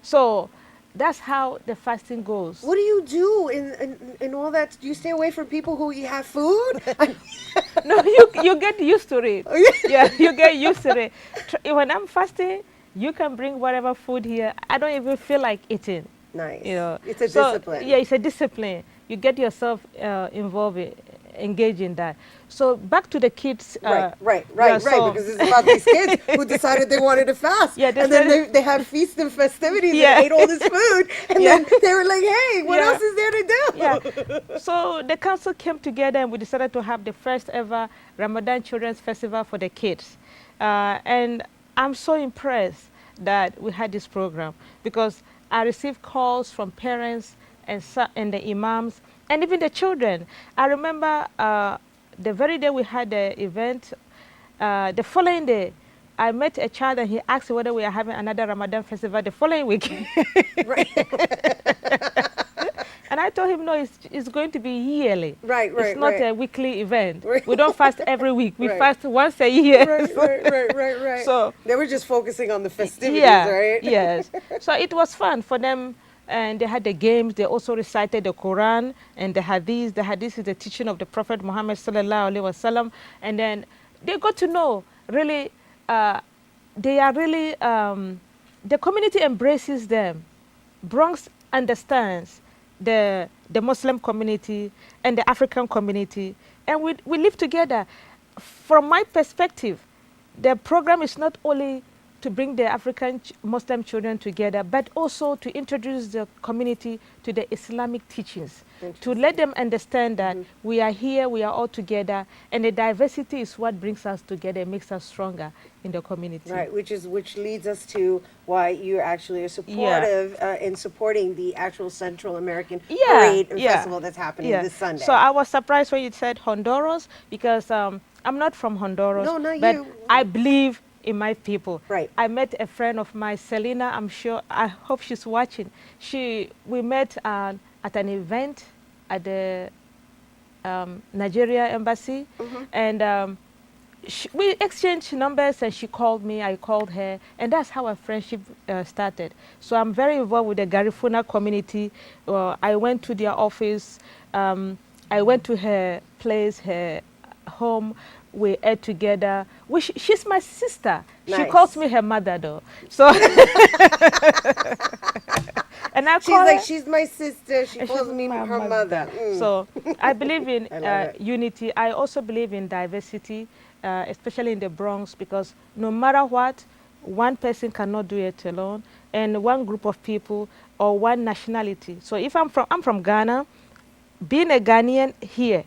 So that's how the fasting goes.
What do you do in all that? Do you stay away from people who have food?
No, you get used to it.
Oh, yeah?
Yeah, you get used to it. When I'm fasting, you can bring whatever food here. I don't even feel like eating.
Nice. It's a discipline.
Yeah, it's a discipline. You get yourself involved, engaged in that. So back to the kids.
Right, because it's about these kids who decided they wanted to fast.
Yeah,
and then they had feasts and festivities and ate all this food. And then they were like, hey, what else is there to do?
Yeah. So the council came together and we decided to have the first ever Ramadan Children's Festival for the kids. And I'm so impressed that we had this program because I received calls from parents and the imams and even the children. I remember the very day we had the event, the following day, I met a child and he asked whether we are having another Ramadan festival the following week. And I told him, no, it's going to be yearly. It's not a weekly event. We don't fast every week. We fast once a year.
Right.
So
they were just focusing on the festivities, right?
Yes. So it was fun for them. And they had the games. They also recited the Quran and the Hadith. The Hadith is the teaching of the Prophet Muhammad sallallahu alaihi wasallam. And then they got to know really, they are really, the community embraces them. Bronx understands the Muslim community and the African community. And we live together. From my perspective, the program is not only to bring the African Muslim children together, but also to introduce the community to the Islamic teachings, to let them understand that we are here, we are all together, and the diversity is what brings us together, makes us stronger in the community.
Right, which leads us to why you actually are supportive in supporting the actual Central American parade and festival that's happening this Sunday.
So I was surprised when you said Honduras, because I'm not from Honduras, but I believe in my people.
Right.
I met a friend of mine, Selena. I hope she's watching. We met at an event at the Nigeria embassy, and we exchanged numbers, and she called me, I called her, and that's how our friendship started. So I'm very involved with the Garifuna community. I went to their office. I went to her place, her home. We ate together. She's my sister.
Nice.
She calls me her mother, though. So, and I
she's
call
like,
her,
she's my sister. She calls me her mother.
So I believe in unity. I also believe in diversity, especially in the Bronx, because no matter what, one person cannot do it alone, and one group of people or one nationality. So if I'm from Ghana, being a Ghanaian here,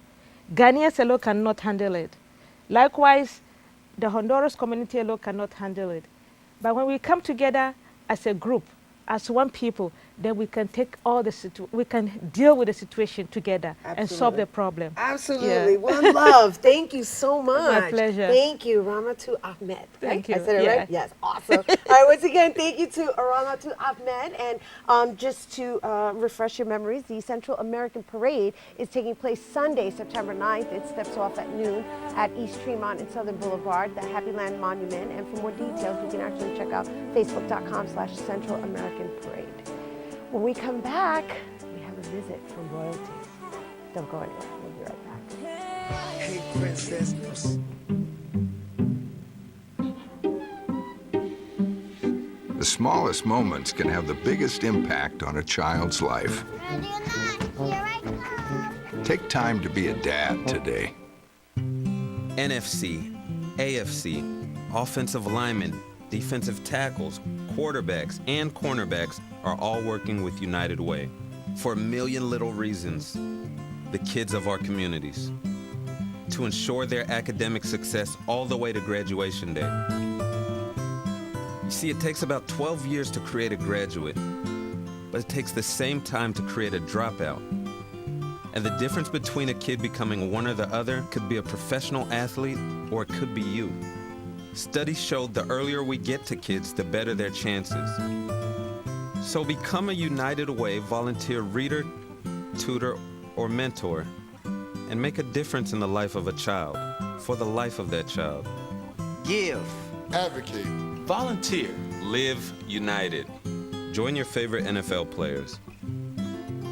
Ghanaians alone cannot handle it. Likewise, the Honduras community alone cannot handle it. But when we come together as a group, as one people, then we can take all we can deal with the situation together and solve the problem.
Absolutely.
Yeah.
One love. Thank you so much.
My pleasure.
Thank you, Ramatu Ahmed.
Thank
Right?
you.
I said it
Yeah.
right? Yes. Awesome. All right. Once again, thank you to Ramatu Ahmed. And just to refresh your memories, the Central American Parade is taking place Sunday, September 9th. It steps off at noon at East Tremont and Southern Boulevard, the Happy Land Monument. And for more details, you can actually check out facebook.com/Central American Parade. When we come back, we have a visit from royalty. Don't go anywhere. We'll be right back.
Hey, princess.
The smallest moments can have the biggest impact on a child's life. Take time to be a dad today.
NFC, AFC, offensive linemen, defensive tackles, quarterbacks, and cornerbacks are all working with United Way for a million little reasons. The kids of our communities, to ensure their academic success all the way to graduation day. You see, it takes about 12 years to create a graduate, but it takes the same time to create a dropout. And the difference between a kid becoming one or the other could be a professional athlete, or it could be you. Studies showed the earlier we get to kids, the better their chances. So become a United Way volunteer reader, tutor, or mentor, and make a difference in the life of a child, for the life of that child.
Give. Advocate. Volunteer.
Live united. Join your favorite NFL players.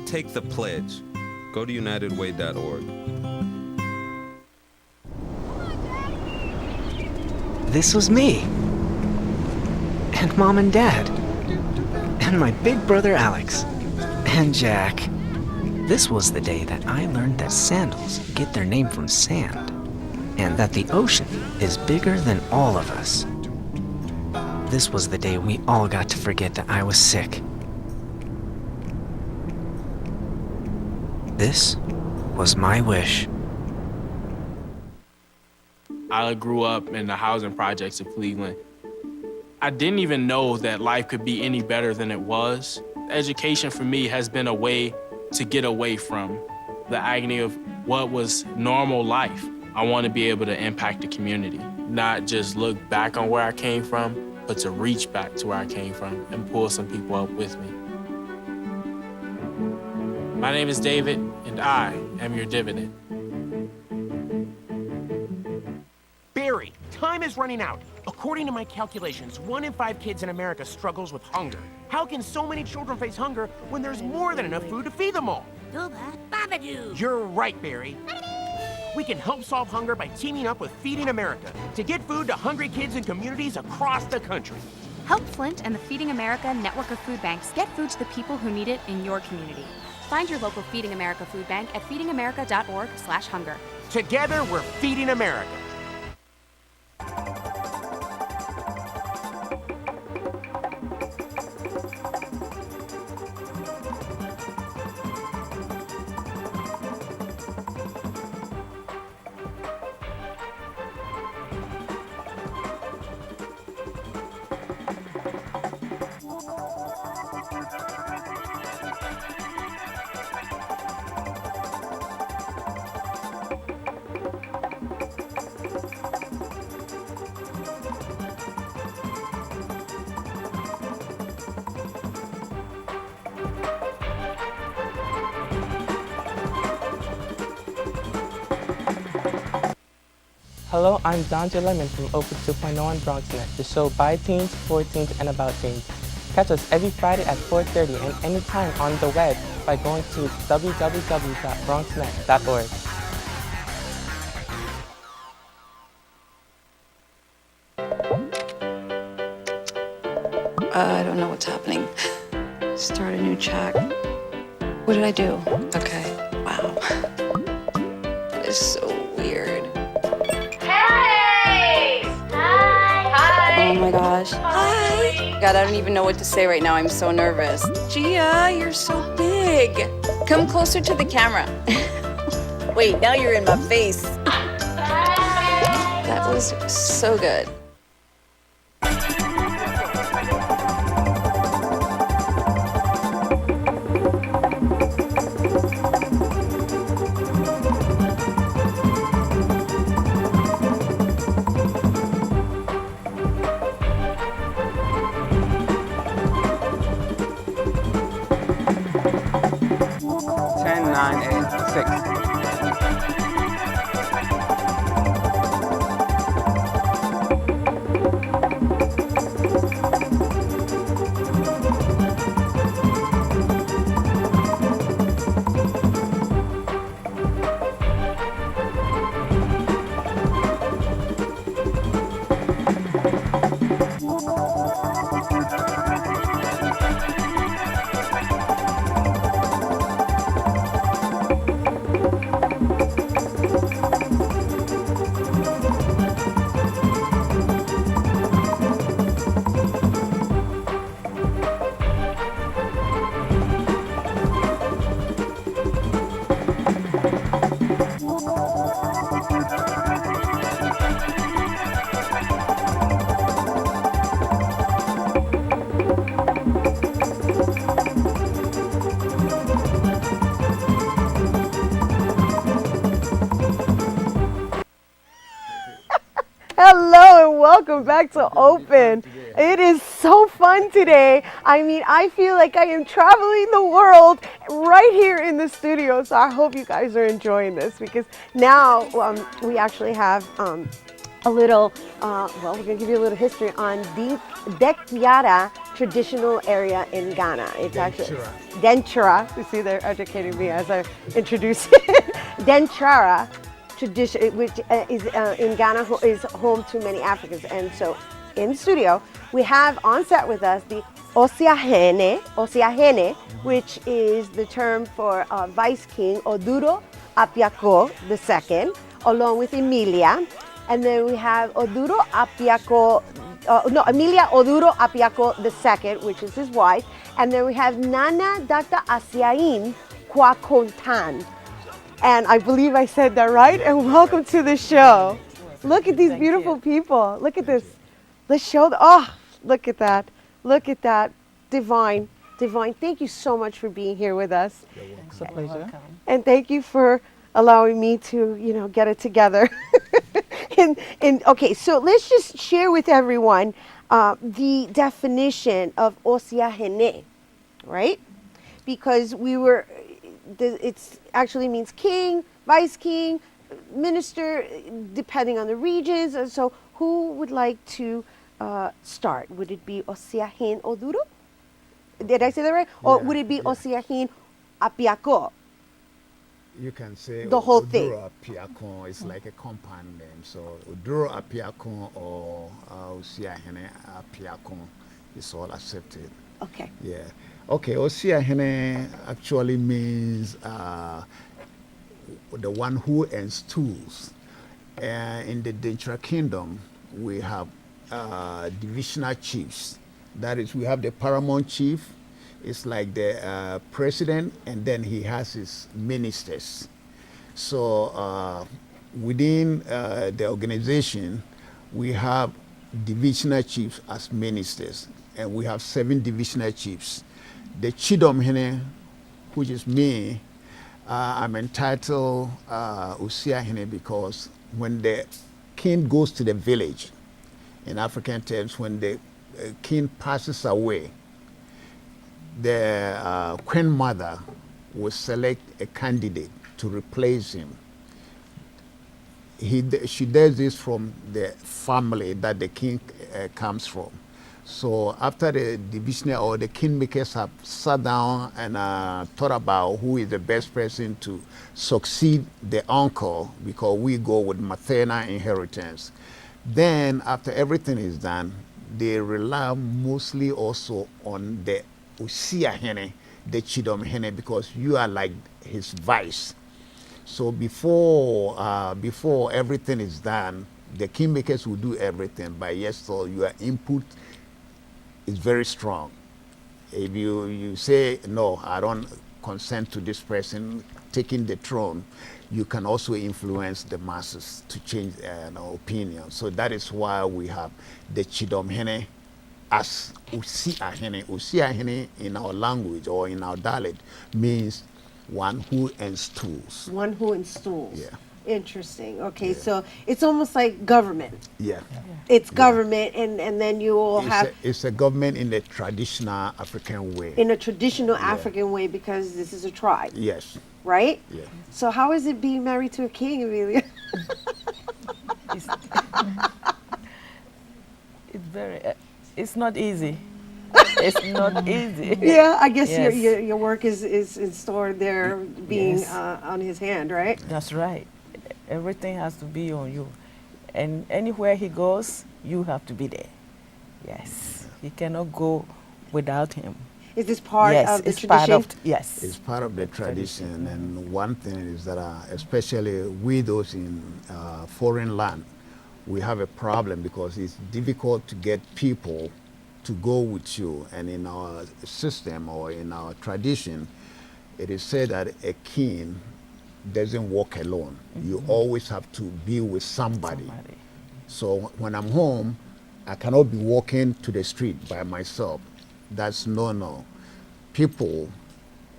Take the pledge. Go to unitedway.org.
This was me. And Mom and Dad. And my big brother Alex. And Jack. This was the day that I learned that sandals get their name from sand. And that the ocean is bigger than all of us. This was the day we all got to forget that I was sick. This was my wish.
I grew up in the housing projects of Cleveland. I didn't even know that life could be any better than it was. Education for me has been a way to get away from the agony of what was normal life. I want to be able to impact the community, not just look back on where I came from, but to reach back to where I came from and pull some people up with me. My name is David, and I am your dividend.
Barry, time is running out. According to my calculations, 1 in 5 kids in America struggles with hunger. How can so many children face hunger when there's more than enough food to feed them all? You're right, Barry. We can help solve hunger by teaming up with Feeding America to get food to hungry kids in communities across the country.
Help Flint and the Feeding America network of food banks get food to the people who need it in your community. Find your local Feeding America food bank at feedingamerica.org/hunger.
Together, we're Feeding America.
Hello, I'm Dante Lemon from Open 2.0 on BronxNet, the show by teens, for teens, and about teens. Catch us every Friday at 4:30 and anytime on the web by going to www.bronxnet.org.
I don't know what's happening. Start a new chat. What did I do? Okay. Wow. That is so weird.
Hey! Hi!
Oh my gosh. Hi! God, I don't even know what to say right now. I'm so nervous. Gia, you're so big. Come closer to the camera. Wait, now you're in my face. That was so good.
Hello and welcome back to Open. It is so fun today. I mean, I feel like I am traveling the world right here in the studio. So I hope you guys are enjoying this because now we actually have a little, well, we're going to give you a little history on Dekyara traditional area in Ghana. It's actually Denchara. You see, they're educating me as I introduce it. Denchara tradition, which is in Ghana, is home to many Africans. And so in the studio, we have on set with us the Osiahene, which is the term for Vice King Oduro Apiako II, along with Emilia. And then we have Emilia Oduro Apiako II, which is his wife. And then we have Nana Dr. Asiain Kwakontan. And I believe I said that right. And welcome to the show. Look at these beautiful people. Look at this. Let's show look at that. Look at that. Divine. Thank you so much for being here with us.
It's a pleasure.
And thank you for allowing me to, get it together. Okay, so let's just share with everyone the definition of Osiahene, right? Because it actually means king, vice king, minister, depending on the regions. And so who would like to start? Would it be Osiahene Oduro? Did I say that right? Or would it be Osiahene Apiako?
You can say
the whole thing.
Oduro Apiakon is like a compound name. So Oduro Apiakon or Osiahene Apiakon is all accepted.
Okay.
Yeah. Okay, Osiahene actually means the one who instills. In the Denchara Kingdom, we have divisional chiefs. That is, we have the paramount chief. It's like the president, and then he has his ministers. So within the organization, we have divisional chiefs as ministers, and we have 7 divisional chiefs. The Chidom Hene, which is me, I'm entitled Osiahene because when the king goes to the village, in African terms, when the king passes away, the queen mother will select a candidate to replace him. She does this from the family that the king comes from. So after the divisional or the kingmakers have sat down and thought about who is the best person to succeed the uncle, because we go with maternal inheritance, then after everything is done, they rely mostly also on the Osiahene, the Chidom Hene, because you are like his vice. So before everything is done, the kingmakers will do everything, but yes, so your input is very strong. If you say, no, I don't consent to this person taking the throne, you can also influence the masses to change an opinion. So that is why we have the Chidom Hene as Osiahene. Osiahene in our language or in our dialect means one who instills.
One who instills.
Yeah.
Interesting. Okay, so it's almost like government.
Yeah.
It's government, and then you will have...
It's a government in the traditional African way.
In a traditional African way, because this is a tribe.
Yes.
Right?
Yeah.
So how is it being married to a king, Emilia?
It's not easy. It's not easy.
Yeah, I guess
Yes.
your work is stored there, being on his hand, right?
That's right. Everything has to be on you. And anywhere he goes, you have to be there. Yes. He cannot go without him.
Is this part
yes,
of the
it's
tradition?
Part of, yes.
It's part of the tradition. And one thing is that, especially we those in foreign land, we have a problem because it's difficult to get people to go with you. And in our system or in our tradition, it is said that a king doesn't walk alone. You always have to be with somebody. So when I'm home, I cannot be walking to the street by myself. That's no. People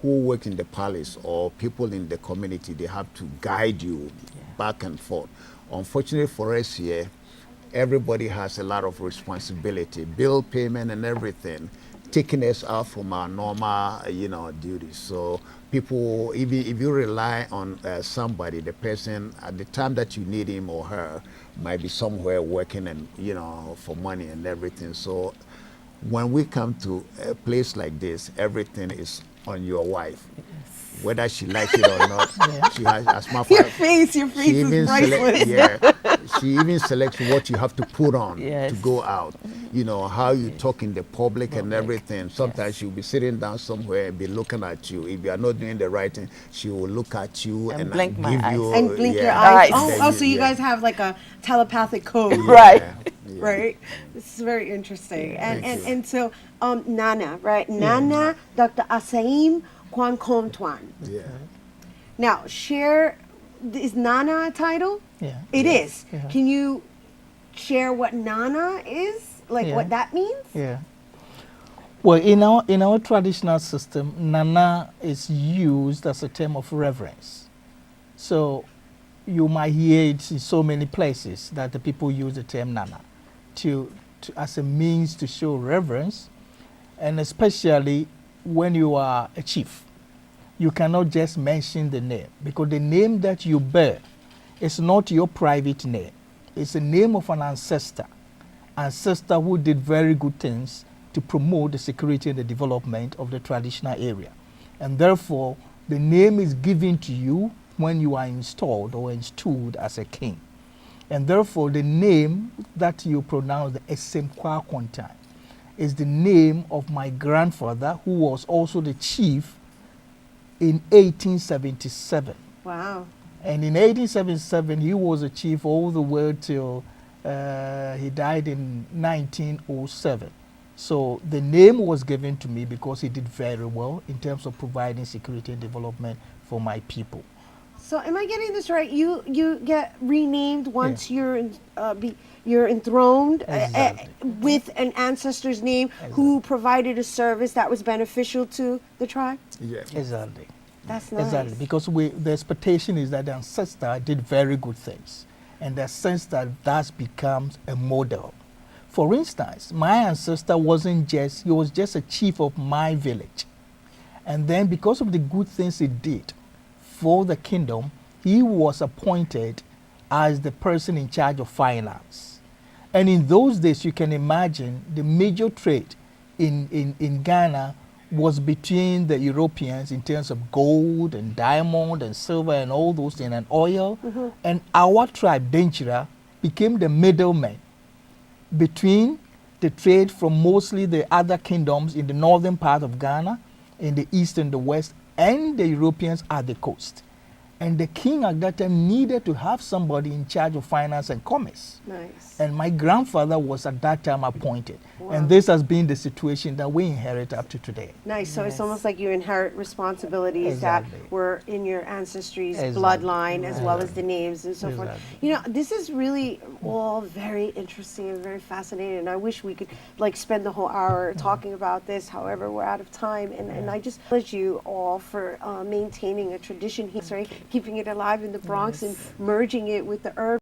who work in the palace or people in the community, they have to guide you back and forth. Unfortunately for us here, everybody has a lot of responsibility, bill payment and everything, taking us out from our normal, duties. So people, even if you rely on somebody, the person at the time that you need him or her might be somewhere working and, for money and everything. So when we come to a place like this, everything is on your wife. Whether she likes it or not, she has, as my
Your face is priceless.
She even selects what you have to put on to go out. How you talk in the public and everything. Sometimes she'll be sitting down somewhere and be looking at you. If you are not doing the right thing, she will look at you and
blink my
give
eyes.
you
And blink your eyes. So you guys have like a telepathic code. Right? This is very interesting. And so, Nana, right? Nana, Dr. Asaim Kwan Kom Tuan.
Yeah.
Now, is Nana a title?
Yeah.
It is.
Yeah.
Can you share what Nana is? Like what that means?
Yeah. Well, in our traditional system, Nana is used as a term of reverence. So you might hear it in so many places that the people use the term Nana as a means to show reverence, and especially when you are a chief. You cannot just mention the name, because the name that you bear is not your private name. It's the name of an ancestor who did very good things to promote the security and the development of the traditional area. And therefore, the name is given to you when you are installed or installed as a king. And therefore, the name that you pronounce, the Esemkwa Kontan, is the name of my grandfather, who was also the chief in 1877.
Wow.
And in 1877, he was a chief all the way till he died in 1907. So the name was given to me because he did very well in terms of providing security and development for my people.
So am I getting this right? You get renamed once you're enthroned with an ancestor's name who provided a service that was beneficial to the tribe?
Yeah.
Exactly.
That's nice.
Exactly, because the expectation is that the ancestor did very good things, and the sense that becomes a model. For instance, my ancestor he was just a chief of my village. And then because of the good things he did for the kingdom, he was appointed as the person in charge of finance. And in those days, you can imagine the major trade in Ghana was between the Europeans in terms of gold and diamond and silver and all those things and oil.
Mm-hmm.
And our tribe, Denchira, became the middleman between the trade from mostly the other kingdoms in the northern part of Ghana, in the east and the west, and the Europeans at the coast. And the king at that time needed to have somebody in charge of finance and commerce.
Nice.
And my grandfather was at that time appointed.
Wow.
And this has been the situation that we inherit up to today.
Nice. So it's almost like you inherit responsibilities that were in your ancestry's bloodline, as well as the names and so forth. This is really all very interesting and very fascinating. And I wish we could spend the whole hour talking about this. However, we're out of time. And I just thank you all for maintaining a tradition here, keeping it alive in the Bronx and merging it with the urban.